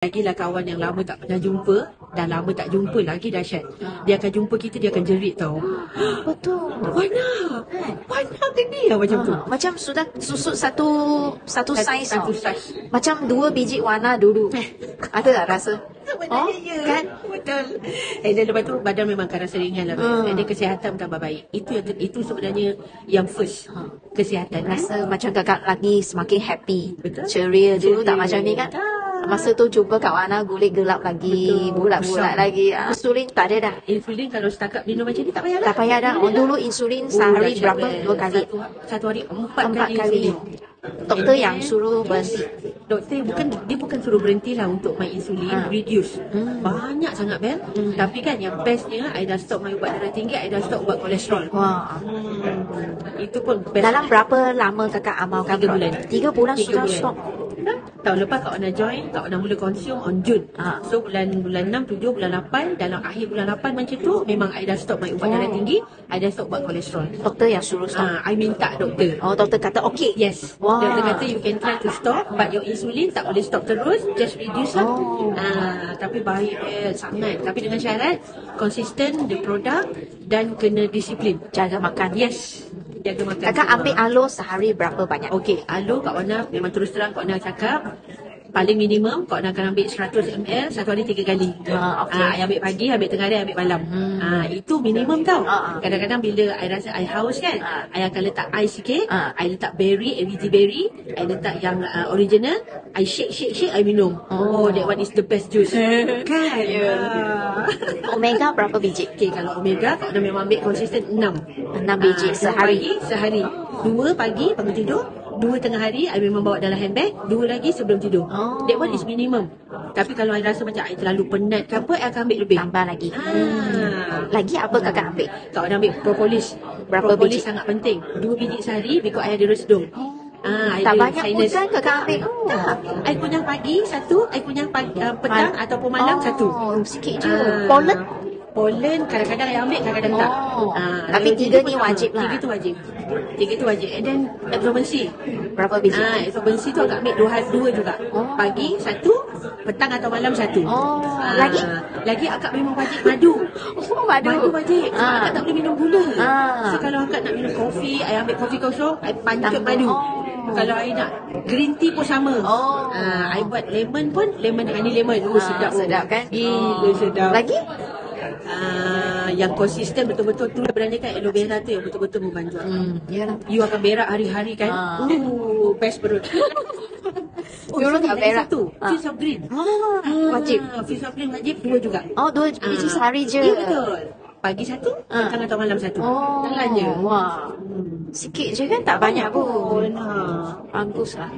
Lagilah kawan yang lama tak pernah jumpa, dah lama tak jumpa lagi dahsyat. Dia akan jumpa kita, dia akan jerit tau. Betul. Wana ke ni lah macam tu. Macam sudah susut satu saiz Satu tau. saiz. Macam 2 biji warna dulu. Ada tak rasa? Sebenarnya kan? Betul. Dan lepas tu badan memang akan rasa ringan lah. Dia kesihatan tambah baik. Itu sebenarnya yang first. Kesihatan. Rasa macam kakak lagi semakin happy. Betul. Ceria. Dulu tak Ceria. macam ni kan? Masa tu jumpa Kak Wana gulit gelap lagi. Betul. Bulat-bulat Besar. lagi. Insulin tak ada dah. Insulin kalau setakat minum macam ni tak payah dah. Tak payah dah. Dulu insulin sehari dahsyat, berapa? Bel. 2 kali. Satu hari 4 4 kali kali. insulin. Doktor yang suruh berhenti. Doktor bukan suruh berhenti lah untuk main insulin, reduce. Banyak sangat Bel. Tapi kan yang bestnya, I dah stop main ubat darah tinggi, I dah stop ubat kolesterol. Wah. Itu pun best. Dalam berapa lama kakak amalkan? 3 bulan. 3 bulan 3 sudah bulan. stop. Tahun lepas Kak Wana join, Kak Wana mula consume on Jun. So bulan 6, 7, bulan 8, dalam akhir bulan 8 macam tu, memang I dah stop main ubat darah tinggi, I dah stop ubat kolesterol. Doktor yang suruh stop. I minta doktor. Oh, doktor kata okey. Yes. Wah. Doktor kata you can try to stop, but your insulin tak boleh stop terus, just reduce lah. Tapi baik sangat. Tapi dengan syarat konsisten the product dan kena disiplin. Jaga makan. Yes. Jaga makan. Kakak ambil aloe sehari berapa banyak? Okey, aloe Kak Wana memang terus terang Kak Wana cakap paling minimum Kak Wana akan ambil 100 ml satu hari 3 kali. Okey. I ambil pagi, ambil tengah hari, ambil malam. Itu minimum tau. Kadang-kadang bila I rasa I haus kan, I akan letak ais sikit, I letak berry, AVT berry, I letak yang original, I shake, I minum. Oh, that one is the best juice. Kan? Omega berapa biji? Okey, kalau omega Kak Wana memang ambil konsisten 6. 6 biji sehari. Sehari. 2 pagi bangun tidur, 2 tengah hari I memang bawa dalam handbag, 2 lagi sebelum tidur. That one is minimum. Tapi kalau I rasa macam I terlalu penat ke apa, I akan ambil lebih. Tambah lagi. Lagi apa kakak ambil? Kau nak ambil propolis. Berapa Propolis biji? sangat penting. 2 biji sehari because I ada resdung. Tak banyak pun kan kakak ambil? Tak. I kunyah pagi satu, I kunyah petang ataupun malam satu. Sikit je. Pollen? Pollen kadang-kadang I ambil, kadang-kadang tak. Tapi 3 ni wajib lah. 3 tu wajib. 3 tu wajib. And then absorbency. Berapa biji? Absorbency tu agak ambil 2 juga. Pagi satu, petang atau malam satu. Lagi? Lagi akak memang wajib madu. Madu wajib. Akak tak boleh minum gula. So kalau akak nak minum kopi, I ambil kopi kosong, I pancap madu. Kalau I nak green tea pun sama. I buat lemon pun, lemon honey lemon. Sedap. Sedap kan? Gila sedap. Lagi? Yang konsisten betul-betul tu sebenarnya kan aloe vera tu yang betul-betul membantu. Yalah. You akan berak hari-hari kan. Best perut. Dulu tak berak. Satu, Fizz of Green. Wajib. Fizz of Green wajib 2 juga. 2 biji sehari je. Ya betul. Pagi satu, petang atau malam satu. Jalan je. Wah. Sikit je kan, tak banyak pun. Benar. Bagus lah.